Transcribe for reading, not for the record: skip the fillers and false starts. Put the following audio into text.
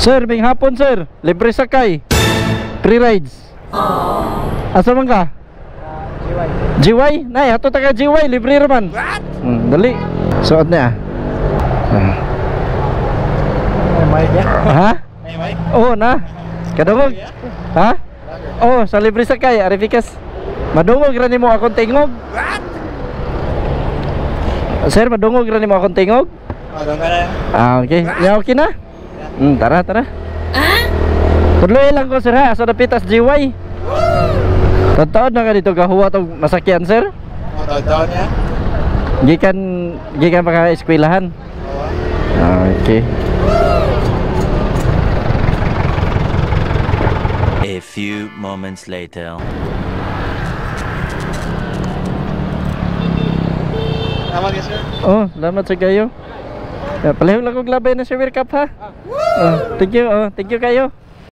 Sir, may hapon sir. Libre sakay. Free rides. Asa man ka? GY? Nay, ato taga GY, libre raman. Dali. Suot niya. May mic ya? Ha? May mic? Oo na. Kadungog. Ha? Oo, sa libre sakay, Arifikas. Madungog ra nimo akong tingog. Sir, madungog ra nimo akong tingog. Doon ka na. Okay. Ya, okay na. Tara, tara. Tudloy lang ko sir ha, asa dapitas GY. Taon na ka dito gahuwa tong masakyan sir. Taon niya? Gikan pa ka eskwelahan. Okay. A few moments later. Tama niya sir? Oh, salamat sa kayo. Palihog lang kong labay na Sir Cup ha. Thank you kayo.